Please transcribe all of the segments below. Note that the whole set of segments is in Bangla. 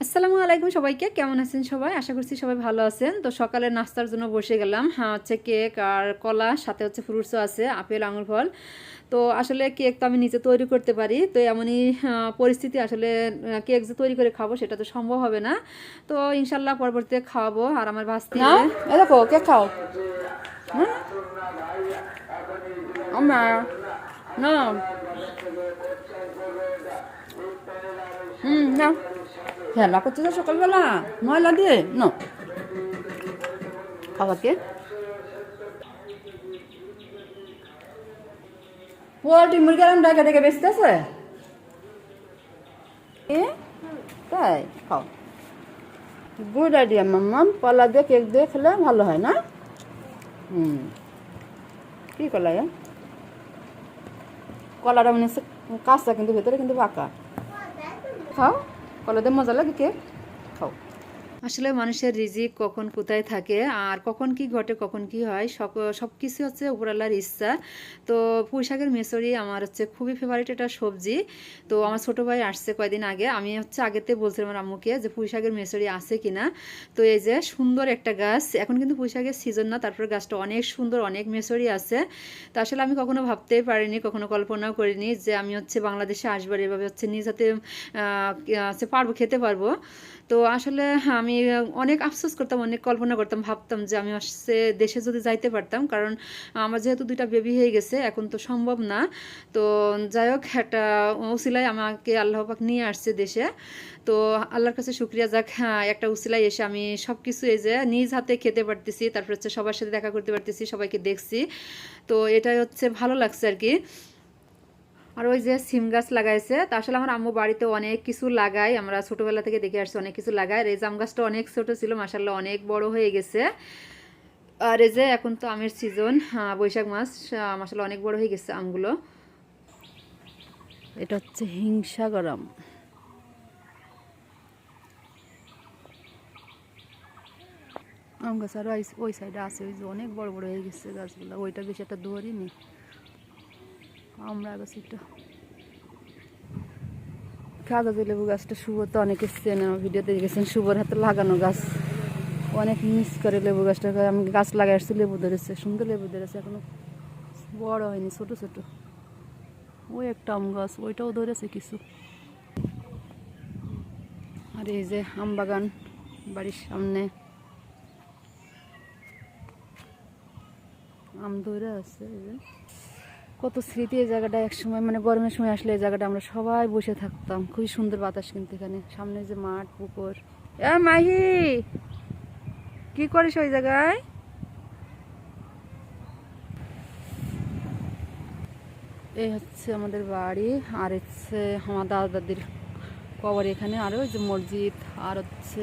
আসসালামু আলাইকুম সবাইকে, কেমন আছেন সবাই? আশা করছি সবাই ভালো আছেন। তো সকালের নাস্তার জন্য বসে গেলাম। হচ্ছে কেক আর কলা, সাথে হচ্ছে ফ্রুটসও আছে, আপেল আঙুর ফল। তো আসলে কেক তো আমি নিজে তৈরি করতে পারি, তো এমনই পরিস্থিতি। আসলে কেক যে তৈরি করে খাবো সেটা তো সম্ভব হবে না। তো ইনশাল্লাহ পরবর্তীতে খাওয়াবো। আর আমার ভাস্তি না এ দেখো কেক খাও। হুম আমা না না খেলা করছে তো সকালবেলা ময়লা দিয়ে ন খাওয়াকে পোল্ট্রি মুরগি আরাম ডেকে ডেকে বেচতেছে এ তাই খাও। গুড আইডিয়া মাম্মা, কলা দিয়ে কেক দিয়ে খেলে ভালো হয় না? কি কলা কলাটা মানে কাঁচা কিন্তু ভেতরে কিন্তু পাকা। খাও, কলা দিয়ে মজা লাগে কেক, খাও। আসলে মানুষের রিজিক কখন কোথায় থাকে আর কখন কি ঘটে কখন কি হয় সব কিছু হচ্ছে উপরাল্লার ইচ্ছা। তো পুঁই শাকের মেচড়ি আমার হচ্ছে খুবই ফেভারিট একটা সবজি। তো আমার ছোটো ভাই আসছে কয়দিন আগে, আমি হচ্ছে আগেতে বলছিলাম আমার আম্মুকে যে পুঁই শাকের মেচড়ি আছে কিনা। তো এই যে সুন্দর একটা গাছ, এখন কিন্তু পুঁই শাকের সিজন না, তারপর গাছটা অনেক সুন্দর, অনেক মেচড়ি আছে। তো আসলে আমি কখনো ভাবতেই পারিনি, কখনো কল্পনাও করিনি যে আমি হচ্ছে বাংলাদেশে আসবার এভাবে হচ্ছে নিজ হাতে পারবো, খেতে পারবো। তো আসলে আমি অনেক আফসোস করতাম, অনেক কল্পনা করতাম, ভাবতাম যে আমি আসছে দেশে যদি যাইতে পারতাম, কারণ আমার যেহেতু দুইটা বেবি হয়ে গেছে, এখন তো সম্ভব না। তো যাই হোক, একটা উসিলায় আমাকে আল্লাহ পাক নিয়ে আসছে দেশে। তো আল্লাহর কাছে শুক্রিয়া, যাক একটা উসিলায় এসে আমি সব কিছু এই যে নিজ হাতে খেতে পারতেছি, তারপর হচ্ছে সবার সাথে দেখা করতে পারতেছি, সবাইকে দেখছি। তো এটাই হচ্ছে ভালো লাগছে আর কি। আর ওই যে সিম গাছ লাগাইছে, তা আসলে আমার আম্মু বাড়িতে অনেক কিছু লাগায়, আমরা ছোটোবেলা থেকে দেখে আসছি অনেক কিছু লাগায়। আর এই জাম গাছটা অনেক ছোট ছিল, মাসাল্লাহ অনেক বড় হয়ে গেছে। আর এই যে এখন তো আমের সিজন, বৈশাখ মাস, মাসাল্লাহ অনেক বড় হয়ে গেছে আমগুলো। এটা হচ্ছে হিংসা গরম আম গাছ। আর ওই সাইডে আছে, ওই যে অনেক বড় বড় হয়ে গেছে গাছগুলো, ওইটা বেশি একটা ধরিনি আমরা গাছ। এটা কাগজে লেবু গাছটা শুভ তো অনেকে চেনে, আমার ভিডিওতে দেখেছেন শুভর হাতে লাগানো গাছ। অনেক মিস করে লেবু গাছটা, আমি গাছ লাগাই আসছি, লেবু ধরেছে, সুন্দর লেবু ধরেছে, এখনো বড় হয়নি, ছোট ছোট। ওই একটা আম গাছ, ওইটাও ধরেছে কিছু। আর এই যে আম বাগান বাড়ির সামনে, আম ধরে আছে। এই যে কত স্মৃতি এই জায়গাটা, একসময় মানে গরমের সময় আসলে এই জায়গাটা আমরা সবাই বসে থাকতাম, খুবই সুন্দর বাতাস। কিন্তু এখানে সামনে যে মাঠ, পুকুর। এ মাহি, কি করিস ওই জায়গায়? এই হচ্ছে আমাদের বাড়ি, আর হচ্ছে আমার দাদা দাদির কবর এখানে। আর ওই যে মসজিদ, আর হচ্ছে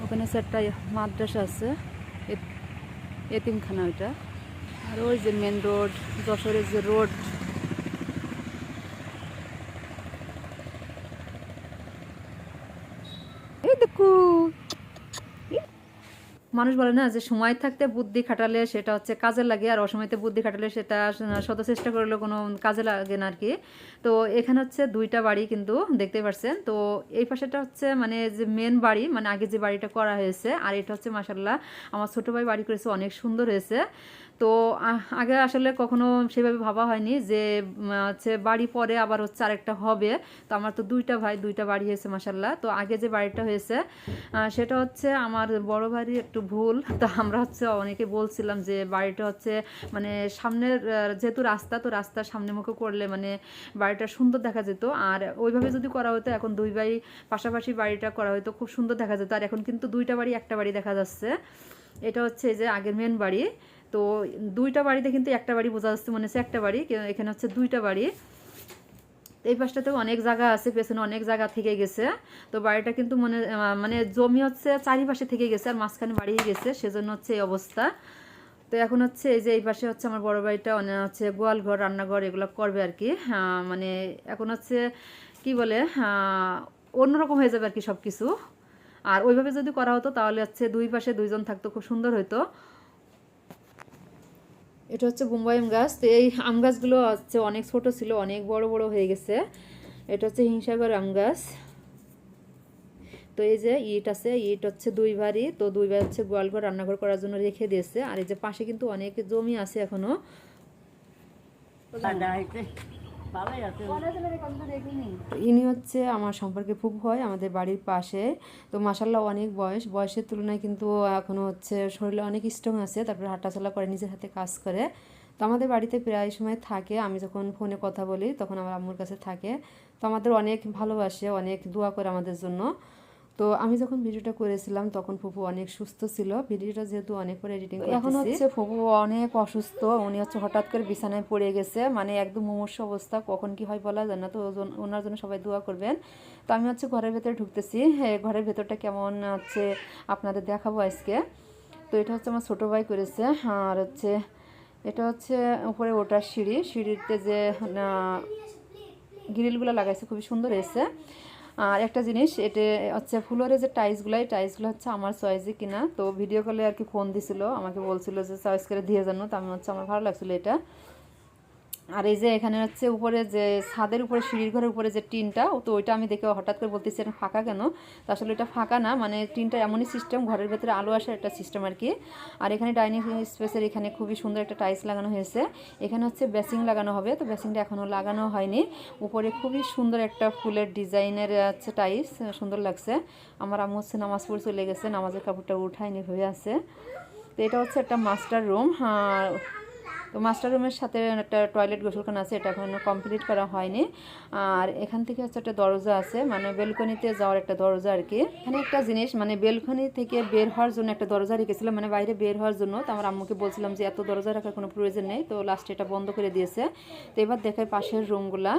ওখানে হচ্ছে একটা মাদ্রাসা আছে, এতিমখানা ওইটা। আর ওই যে মেন রোড, যশোরের যে রোড। এই দেখো, মানুষ বলে না যে সময় থাকতে বুদ্ধি খাটালে সেটা হচ্ছে কাজে লাগে, আর অসময়তে বুদ্ধি খাটালে সেটা শত চেষ্টা করলেও কোনো কাজে লাগে না আর কি। তো এখানে হচ্ছে দুইটা বাড়ি কিন্তু দেখতে পাচ্ছেন। তো এই পাশেটা হচ্ছে মানে যে মেন বাড়ি, মানে আগে যে বাড়িটা করা হয়েছে, আর এটা হচ্ছে মাসাল্লাহ আমার ছোটো ভাই বাড়ি করেছে, অনেক সুন্দর হয়েছে। তো আগে আসলে কখনো সেভাবে ভাবা হয়নি যে হচ্ছে বাড়ি পরে আবার হচ্ছে আরেকটা হবে। তো আমার তো দুইটা ভাই, দুইটা বাড়ি হয়েছে মাসাল্লাহ। তো আগে যে বাড়িটা হয়েছে সেটা হচ্ছে আমার বড় ভাইয়ের একটু ভুল। তো আমরা হচ্ছে অনেকে বলছিলাম যে বাড়িটা হচ্ছে মানে সামনের যেহেতু রাস্তা, তো রাস্তার সামনে মুখে করলে মানে বাড়িটা সুন্দর দেখা যেত। আর ওইভাবে যদি করা হতো, এখন দুই ভাই পাশাপাশি বাড়িটা করা হতো, খুব সুন্দর দেখা যেত। আর এখন কিন্তু দুইটা বাড়ি একটা বাড়ি দেখা যাচ্ছে। এটা হচ্ছে যে আগের মেন বাড়ি। তো দুইটা বাড়িতে কিন্তু একটা বাড়ি বোঝা যাচ্ছে, মনে হচ্ছে একটা বাড়ি, এখানে হচ্ছে দুইটা বাড়ি। এই পাশটাতেও অনেক জায়গা আছে, পেছনে অনেক জায়গা থেকে গেছে। তো বাড়িটা কিন্তু মানে জমি হচ্ছে চারিপাশে থেকে গেছে, আর মাঝখানে বাড়িয়ে গেছে, সেজন্য হচ্ছে এই অবস্থা। তো এখন হচ্ছে এই যে এই পাশে হচ্ছে আমার বড় বাড়িটা হচ্ছে গোয়াল ঘর, রান্নাঘর এগুলো করবে আর কি। মানে এখন হচ্ছে কি বলে, অন্যরকম হয়ে যাবে আর কি সব কিছু। আর ওইভাবে যদি করা হতো তাহলে হচ্ছে দুই পাশে দুইজন থাকতো, খুব সুন্দর হতো। এটা হচ্ছে বোম্বাই আম গাছ। তো এই আম গাছগুলো হচ্ছে অনেক ছোট ছিল, অনেক বড় বড় হয়ে গেছে। এটা হচ্ছে হিমসাগর আম গাছ। তো এই যে ইট আছে, ইট হচ্ছে 2 ভারি, তো 2 ভাই হচ্ছে গোয়ালঘর রান্নাঘর করার জন্য রেখে দিয়েছে। আর এই যে পাশে কিন্তু অনেক জমি আছে এখনো। ইনি হচ্ছে আমার সম্পর্কে ফুফু হয়, আমাদের বাড়ির পাশে। তো মাশাল্লাহ অনেক বয়সের তুলনায় কিন্তু এখনও হচ্ছে শরীরে অনেক স্ট্রং আছে, তারপরে হাঁটাচলা করে, নিজের হাতে কাজ করে। তো আমাদের বাড়িতে প্রায় সময় থাকে, আমি যখন ফোনে কথা বলি তখন আমার আম্মুর কাছে থাকে। তো আমাদের অনেক ভালোবাসে, অনেক দোয়া করে আমাদের জন্য। তো আমি যখন ভিডিওটা করেছিলাম তখন ফুফু অনেক সুস্থ ছিল, ভিডিওটা যেহেতু অনেক পরে এডিটিং করতেছি। এখন হচ্ছে ফুফু অনেক অসুস্থ, উনি হচ্ছে হঠাৎ করে বিছানায় পড়ে গেছে, মানে একদম মুমূর্ষু অবস্থা, কখন কি হয় বলা যায় না। তো ওনার জন্য সবাই দোয়া করবেন। তো আমি হচ্ছে ঘরের ভেতরে ঢুকতেছি, ঘরের ভেতরটা কেমন হচ্ছে আপনাদের দেখাবো আজকে। তো এটা হচ্ছে আমার ছোটো ভাই করেছে, আর হচ্ছে এটা হচ্ছে উপরে ওঠার সিঁড়িতে যে গ্রিলগুলো লাগাইছে খুবই সুন্দর হয়েছে। আর একটা জিনিস, এটা হচ্ছে ফ্লোরে যে টাইলসগুলো, এই টাইলসগুলো হচ্ছে আমার চয়েসে কিনা। তো ভিডিও কলে আর কি ফোন দিছিল, আমাকে বলছিল যে চয়েস করে দিয়ে জানো। তো আমি হচ্ছে আমার ভালো লাগছিলো এটা। আর এই যে এখানে হচ্ছে উপরে যে ছাদের উপরে সিঁড়ির ঘরের উপরে যে টিনটা, তো ওইটা আমি দেখে হঠাৎ করে বলতেছি এটা ফাঁকা কেন। তো আসলে এটা ফাঁকা না, মানে টিনটা এমনই সিস্টেম, ঘরের ভেতরে আলো আসার একটা সিস্টেম আর কি। আর এখানে ডাইনিং স্পেসের এখানে খুবই সুন্দর একটা টাইলস লাগানো হয়েছে। এখানে হচ্ছে বেসিং লাগানো হবে, তো বেসিংটা এখনও লাগানো হয়নি। উপরে খুবই সুন্দর একটা ফুলের ডিজাইনের হচ্ছে টাইলস, সুন্দর লাগছে। আমার আম্মু হচ্ছে নামাজ পড়ে চলে গেছে, নামাজের কাপড়টা উঠায়নি হয়ে আছে। তো এটা হচ্ছে একটা মাস্টার রুম। তো মাস্টার রুমের সাথে একটা টয়লেট গোসলখানা আছে, এটা এখনো কমপ্লিট করা হয়নি। আর এখান থেকে হচ্ছে একটা দরজা আছে, মানে বেলকনিতে যাওয়ার একটা দরজা আর কি। এখানে একটা জিনিস, মানে বেলকনি থেকে বের হওয়ার জন্য একটা দরজা রেখেছিলাম, মানে বাইরে বের হওয়ার জন্য। তো আমার আম্মুকে বলছিলাম যে এত দরজা রাখার কোনো প্রয়োজন নেই, তো লাস্টে এটা বন্ধ করে দিয়েছে। তো এবার দেখায় পাশের রুমগুলা।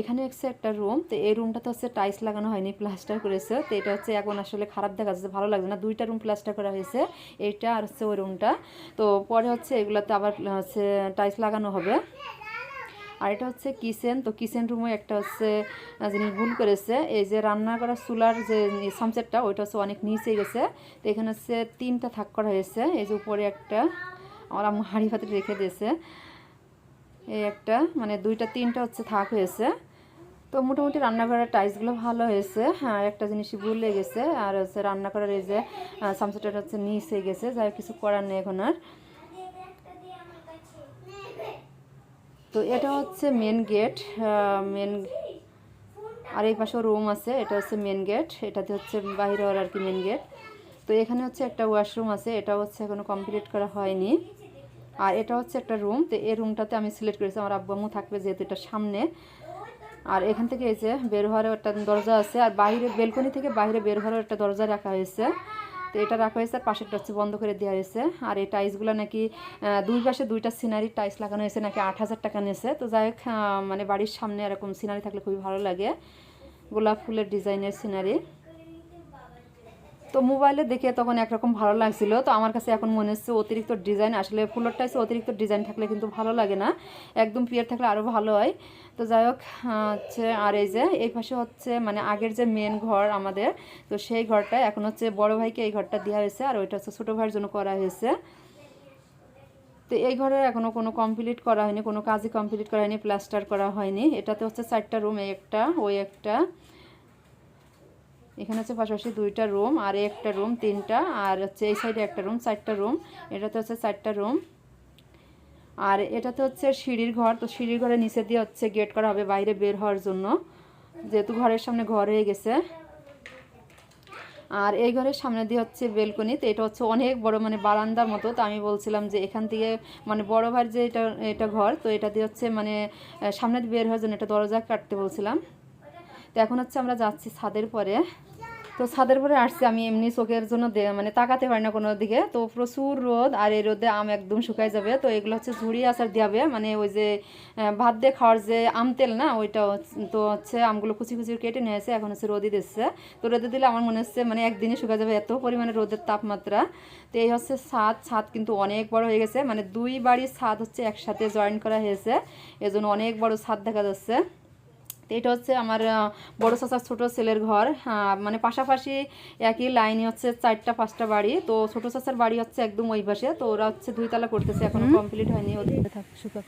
এখানে হচ্ছে একটা রুম, তো এই রুমটাতে হচ্ছে টাইলস লাগানো হয়নি, প্লাস্টার করেছে। তো এটা হচ্ছে এখন আসলে খারাপ দেখা যাচ্ছে, ভালো লাগছে না। 2টা রুম প্লাস্টার করা হয়েছে, এইটা আর হচ্ছে ওই রুমটা। তো পরে হচ্ছে এগুলাতে আবার হচ্ছে টাইলস লাগানো হবে। আর এটা হচ্ছে কিচেন, তো কিচেন রুমে একটা হচ্ছে জিনিস ভুল করেছে, এই যে রান্না করা চুলার যে সামসেটটা ওইটা হচ্ছে অনেক নিচে গেছে। তো এখানে হচ্ছে 3টা থাক করা হয়েছে, এই যে উপরে একটা আমার আম্মু হাঁড়ি ভাতে রেখে দিয়েছে, এই একটা, মানে 2টা 3টা হচ্ছে থাক হয়েছে। তো মোটামুটি রান্নাঘরের টাইলসগুলো ভালো হয়েছে। হ্যাঁ, একটা জিনিসই ভুলে গেছে, আর হচ্ছে রান্না করার এই যে সামসেটটা হচ্ছে নিচে গেছে, যাই কিছু করার নেই এখন আর। তো এটা হচ্ছে মেন গেট, আর এই পাশেও রুম আছে, এটা হচ্ছে মেন গেট, এটাতে হচ্ছে বাইরে হওয়ার আর কি মেন গেট। তো এখানে হচ্ছে একটা ওয়াশরুম আছে, এটা হচ্ছে এখনো কমপ্লিট করা হয়নি। আর এটা হচ্ছে একটা রুম, তো এই রুমটাতে আমি সিলেক্ট করেছি আমার আব্বু আম্মু থাকবে যেহেতু এটা সামনে। আর এখান থেকে এই যে বের হওয়ারও একটা দরজা আছে, আর বাইরে বেলকনি থেকে বাইরে বের হওয়ারও একটা দরজা রাখা হয়েছে। তো এটা রাখা হয়েছে, আর পাশেরটা হচ্ছে বন্ধ করে দেওয়া হয়েছে। আর এই টাইলসগুলো নাকি 2 পাশে 2টা সিনারি টাইলস লাগানো হয়েছে, নাকি 8,000 টাকা নিয়েছে। তো যাই হোক, মানে বাড়ির সামনে এরকম সিনারি থাকলে খুবই ভালো লাগে, গোলাপ ফুলের ডিজাইনের সিনারি। তো মোবাইলে দেখে তখন একরকম ভালো লাগছিল, তো আমার কাছে এখন মনে হচ্ছে অতিরিক্ত ডিজাইন, আসলে ফুলের টাইসে অতিরিক্ত ডিজাইন থাকলে কিন্তু ভালো লাগে না, একদম পিয়ার থাকলে আরও ভালো হয়। তো যাই হোক হচ্ছে, আর এই যে এই পাশে হচ্ছে মানে আগের যে মেন ঘর আমাদের, তো সেই ঘরটা এখন হচ্ছে বড় ভাইকে এই ঘরটা দেওয়া হয়েছে, আর ওইটা হচ্ছে ছোটো ভাইয়ের জন্য করা হয়েছে। তো এই ঘরে এখনও কোনো কমপ্লিট করা হয়নি, কোনো কাজই কমপ্লিট করা হয়নি, প্লাস্টার করা হয়নি। এটাতে হচ্ছে 4টা রুম, এই একটা, ওই একটা, এখানে হচ্ছে পাশাপাশি 2টা রুম, আর একটা রুম 3টা, আর হচ্ছে এই সাইডে একটা রুম, 4টা রুম। এটাতে হচ্ছে 4টা রুম। আর এটাতে হচ্ছে সিঁড়ির ঘর, তো সিঁড়ির ঘরের নিচে দিয়ে হচ্ছে গেট করা হবে বাইরে বের হওয়ার জন্য, যেহেতু ঘরের সামনে ঘর হয়ে গেছে। আর এই ঘরের সামনে দিয়ে হচ্ছে বেলকনি, তো এটা হচ্ছে অনেক বড়, মানে বারান্দার মতো। তো আমি বলছিলাম যে এখান থেকে মানে বড় ভাইয়ের যে এটা ঘর, তো এটা দিয়ে হচ্ছে মানে সামনে দিয়ে বের হওয়ার জন্য একটা দরজা কাটতে বলছিলাম। তো এখন হচ্ছে আমরা যাচ্ছি ছাদের পরে। তো ছাদের পরে আসছি, আমি এমনি চোখের জন্য মানে তাকাতে পারি না কোনো দিকে, তো প্রচুর রোদ, আর এই রোদে আম একদম শুকাই যাবে। তো এগুলো হচ্ছে ঝুড়ি আচার দেওয়াবে, মানে ওই যে ভাত দিয়ে খাওয়ার যে আম তেল না ওইটা, তো হচ্ছে আমগুলো কুচি কুচি কেটে নিয়েছে, এখন হচ্ছে রোদে দিচ্ছে। তো রোদে দিলে আমার মনে হচ্ছে মানে একদিনে শুকা যাবে, এত পরিমাণে রোদের তাপমাত্রা। তো এই হচ্ছে ছাদ কিন্তু অনেক বড় হয়ে গেছে, মানে 2 বাড়ির ছাদ হচ্ছে একসাথে জয়েন করা হয়েছে, এজন্য অনেক বড় ছাদ দেখা যাচ্ছে। তো এটা হচ্ছে আমার বড় চাচার ছোটো ছেলের ঘর, মানে পাশাপাশি একই লাইনে হচ্ছে 4টা 5টা বাড়ি। তো ছোটো চাচার বাড়ি হচ্ছে একদম ওই পাশে, তো ওরা হচ্ছে 2 তলা করতেছে, এখনো কমপ্লিট হয়নি। ওদের থাক শুকাক,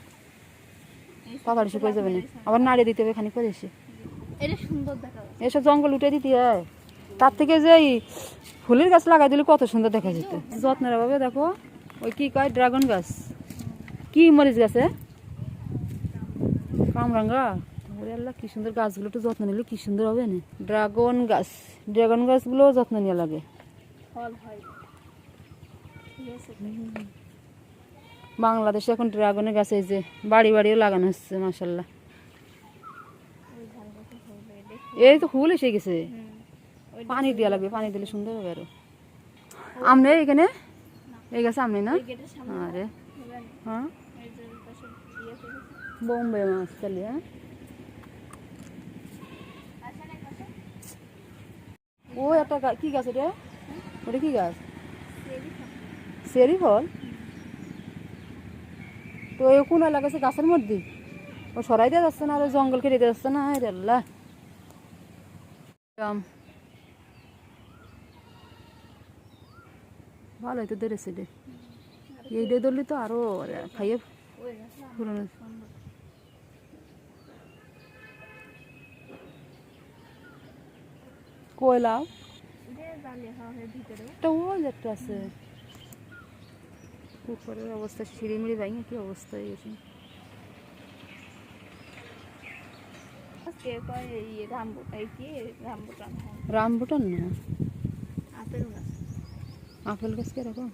তাড়াতাড়ি শুকিয়ে যাবে না, আবার নাড়িয়ে দিতে হবে খানিক করে এসে। এটা সুন্দর দেখা, এসব জঙ্গল উঠে দিতে হয়। তার থেকে যে এই ফুলের গাছ লাগাই দিলে কত সুন্দর দেখা যেত। যত্নের অভাবে দেখো ওই কি কয় ড্রাগন গাছ, কি মরিচ গাছে কামরাঙ্গা, ওরে আল্লাহ কি সুন্দর গাছগুলো, একটু যত্ন নিলে কি সুন্দর হবে না। ড্রাগন গাছগুলো যত্ন নেওয়া লাগে। বাংলাদেশে এখন ড্রাগনের গাছ এই যে বাড়ি বাড়িও লাগানো হচ্ছে মাশাল্লাহ। এই তো ফুল এসে গেছে, পানি দেওয়া লাগবে, পানি দিলে সুন্দর হবে আরো। আমনে এখানে এই গাছে আমনে না, আরে হ্যাঁ বোম্বে মাছ চালি। হ্যাঁ ও একটা কি গাছ এটা, ওটা কি গাছ? চেরি ফল। তো এই কোন লাগাচ্ছে গাছের মধ্যে, ও সরাই দেওয়া যাচ্ছে না, আর জঙ্গল কেটে দেওয়া যাচ্ছে না। আল্লাহ ভালো হয়তো ধরেছে রে, এইটা ধরলে তো আরো খাইয়ে পুরনো। কয়লা একটা ওই একটা আছে, পুকুরের অবস্থা সিঁড়িমিড়ি ভাঙে কি অবস্থা হয়ে গেছে। রামবুটান না, আপেল গাছ কিরকম?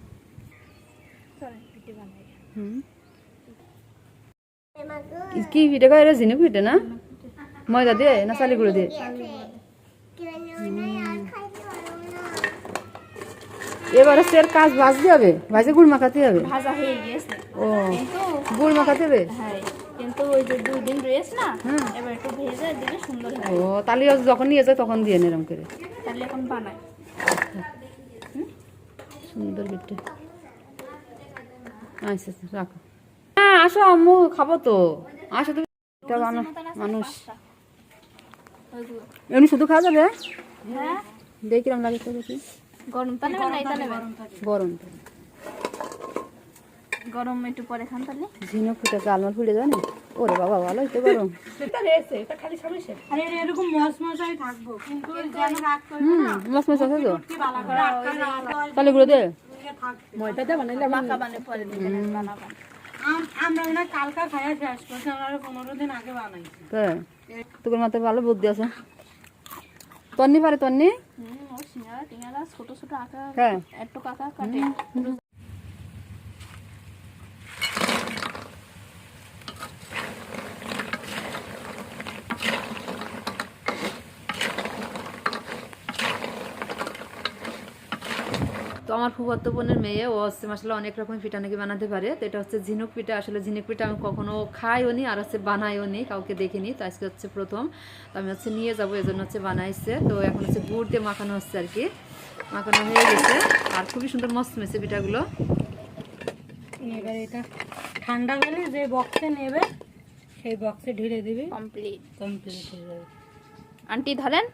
কি পিঠে খাই? ঝিনুক পিঠে না, ময়দা দিয়ে না চালি গুঁড়ো দিয়ে? এবার হচ্ছে এর কাজ ভাজতে হবে, ভাজে গুড় মাখাতে হবে। ভাজা হয়ে গেছে, ও গুড় মাখাতে হবে। হ্যাঁ কিন্তু ওই যে 2 দিন রয়েছে না, এবার একটু ভেজে দিলে সুন্দর হয়। ও তাহলে যখন নিয়ে যায় তখন দিয়ে এরকম করে, তাহলে এখন বানাই সুন্দর পিঠে। আচ্ছা রাখো, হ্যাঁ আসো আম্মু খাবো তো, আসো তুমি। মানুষ এমনি শুধু খাওয়া যাবে? হ্যাঁ দেখি কিরম লাগে তো দেখি। গরম তা নেবেন না এটা নেবেন? গরম গরম একটু পরে খান তাহলে। ঝিনুক ফুটে গালমাল ফুটে যায় না, ওরে বাবা ভালো হইতে গরম। মস আছে তো তাহলে গুঁড়ো দে, ময়দা দে বানাইলে মাখা বানাই পরে দিবেন, বানাবেন। আমরা কালকা খায়া শেষ করছি, আমরা 15 দিন আগে বানাইছি। হ্যাঁ তোর মাথায় ভালো বুদ্ধি আছে। তন্নি পারে তন্নি, ও সিঙ্গারা টিঙ্গারা ছোট ছোট আকার হ্যাঁ একটু কাকা কাটে। তো আমার ফুফাতো বোনের মেয়ে ও হচ্ছে মাসাল্লাহ অনেক রকম পিঠা নাকি বানাতে পারে। তো এটা হচ্ছে ঝিনুক পিঠা। আসলে ঝিনুক পিঠা আমি কখনো খাইও নি আর হচ্ছে বানাইও নি, কাউকে দেখিনি। তো আজকে হচ্ছে প্রথম, তো আমি হচ্ছে নিয়ে যাবো, এই জন্য হচ্ছে বানাইছে। তো এখন হচ্ছে গুড় দিয়ে মাখানো হচ্ছে আর কি, মাখানো হয়ে গেছে। আর খুবই সুন্দর মচমেচে পিঠাগুলো। এবার এটা ঠান্ডা হলে যে বক্সে নেবে সেই বক্সে ঢেলে দিবি, কমপ্লিট কমপ্লিট হয়ে যাবে। আন্টি ধরেন,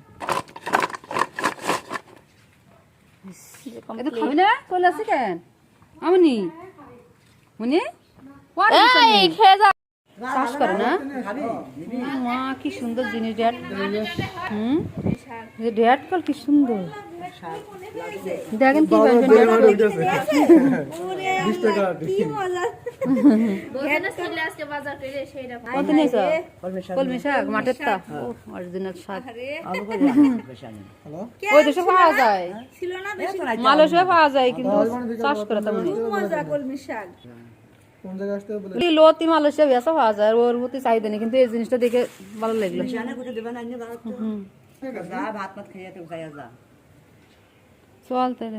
এটা খাবি না? চলে আসি কেন আমনি মনে এই খেয়ে যা। চাষ করে না মা, কি সুন্দর জিনিস ড্যাড। ড্যাড কল কি সুন্দর, দেখেন কি কত নিয়েছ? কলমি শাক মাঠের তা অরিজিনাল শাক, ওই দেশে পাওয়া যায়, মালয়েশিয়া পাওয়া যায় কিন্তু চাষ করে তেমন লতি মালয়েশিয়া ভেসা পাওয়া যায়, ওর প্রতি চাহিদা নেই, কিন্তু এই জিনিসটা দেখে ভালো লাগলো। চল তাহলে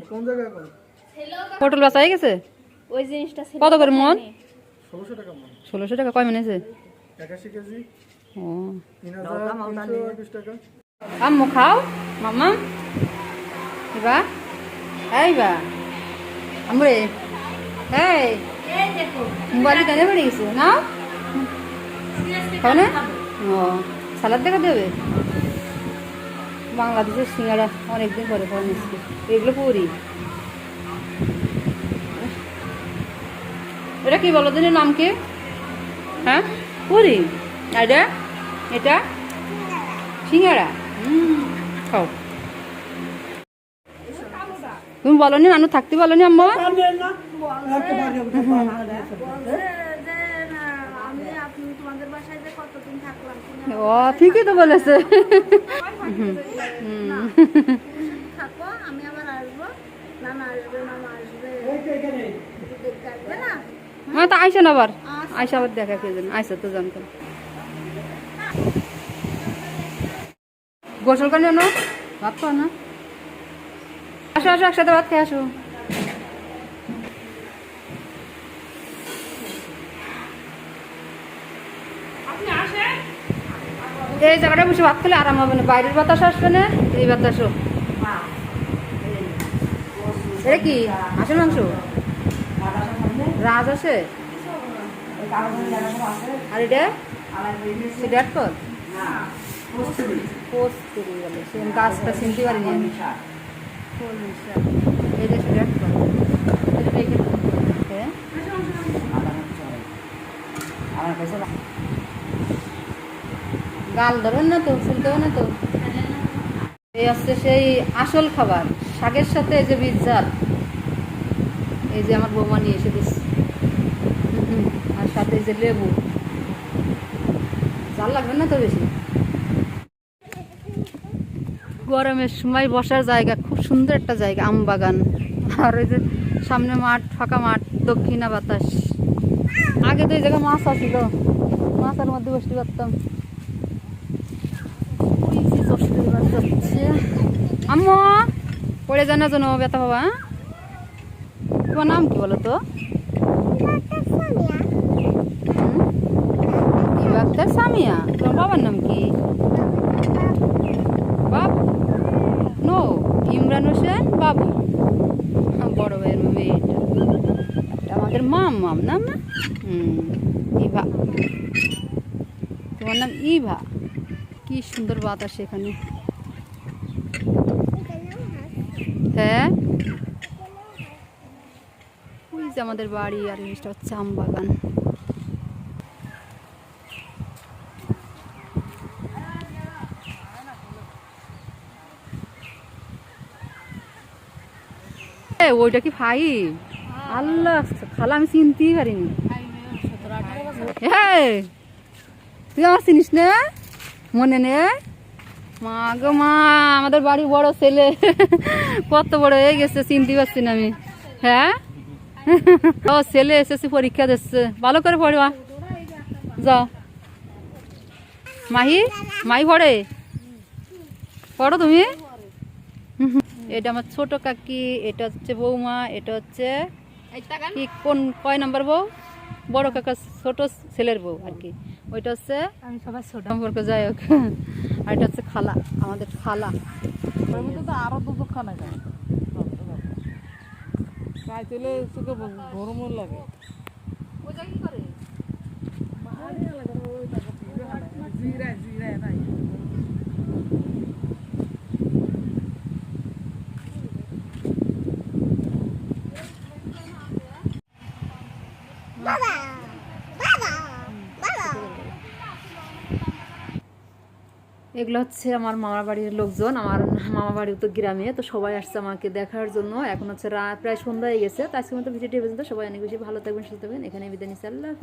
পটল বেচা হয়ে গেছে। ওই জিনিসটা কত করে মন? 1600 টাকা। কয় মেনেছে? ও আম্মু খাও মামা, এবা এইবা আমরে এই মোবাইল কেন পড়ে গেছে না, খাও না? ও সালাদ দেখা দেবে। বাংলাদেশের সিঙ্গারা অনেকদিন পরে খাওয়া মিষ্টি, এগুলো পুরি। এটা কি বলো দিনের নাম কি? হ্যাঁ পুরি, এটা এটা সিঙ্গারা। খাও তুমি বলনি নানু থাকতে বলনি আম্মা? বলছে যে না, আপনি তোমাদের বাসায় যে কতদিন থাকলাম তুমি ও ঠিকই তো বলেছে। থাকো, আমি আবার আসবো, নানা আসবে, মামা আসবে, দেখতে আসবে না? হ্যাঁ তো আইসা না আবার, আইসা আবার দেখা কে জানে, আইসা তো জানতাম। গোসল করে না ভাত খাও না, আসো আসো একসাথে ভাত খেয়ে আসো। এই জায়গাটা বসে ভাত খেলে আরাম হবে না, বাইরের বাতাস আসবে না, এই বাতাসও। এটা কি হাঁসের মাংস? রাজ আছে আর এটা সেটা এক পদ পোস্তুরি বলে, সে গাছটা চিনতে পারিনি আমি। এই যে সেটা এক পদ, গাল ধরেন না তো, শুনতে হবে না তো। এই হচ্ছে সেই আসল খাবার, শাকের সাথে এই যে বীজ ঝাল, এই যে আমার বৌমা নিয়ে এসে দিচ্ছে, আর সাথে এই যে লেবু, ঝাল লাগবে না তো বেশি। গরমের সময় বসার জায়গা, খুব সুন্দর একটা জায়গা, আম বাগান, আর ওই যে সামনে মাঠ, ফাঁকা মাঠ, দক্ষিণা বাতাস। আগে তো এই জায়গায় মাছ আসছিল, মাছের মধ্যে বসতে পারতাম। আম্মু পড়ে যায় না যেন ব্যথা বাবা। তোমার নাম কি বলো তো? ডাক্তার সামিয়া। তোমার বাবার নাম কি? বাবু? নো, ইমরান হোসেন বাবু, বড় ভাইয়ের মেয়েটা। এটা আমাদের নাম না? ইভা। তোমার নাম ইভা। কি সুন্দর বাতাস এখানে। হ্যাঁ, ওই যে আমাদের বাড়ি, আর জিনিসটা হচ্ছে আম বাগান। ওইটা কি ভাই? আল্লাহ, খালা আমি চিনতেই পারিনি। হ্যাঁ, তুই আমার চিনিস না? মনে নে? মা গো মা, আমাদের বাড়ি বড় ছেলে, কত বড় হয়ে গেছে, চিনতে পারছি না আমি। হ্যাঁ, ও ছেলে এসেছে, পরীক্ষা দিচ্ছে, ভালো করে পড়বা। যাও মাহি, মাহি পড়ে, পড়ো তুমি। এটা আমার ছোট কাকি, এটা হচ্ছে বৌমা, এটা হচ্ছে কি কোন কয় নাম্বার বউ? বড় কাকা ছোট ছেলের বউ আর কি। ওইটা হচ্ছে আমি সবার ছোট। সম্পর্ক, যাই হোক। আর এটা হচ্ছে খালা, আমাদের খালা। আরো দুটো খানা যায় খাইতে গরম লাগে। এগুলো হচ্ছে আমার মামার বাড়ির লোকজন, আমার মামা বাড়ি তো গ্রামে, তো সবাই আসছে আমাকে দেখার জন্য। এখন হচ্ছে প্রায় সন্ধ্যা হয়ে গেছে। তো আজকের মতো ভিডিওটি পর্যন্ত, সবাই অনেক বেশি ভালো থাকবেন, সুস্থ থাকবেন, এখানে বিদায় নিচ্ছি, আল্লাহ হাফেজ।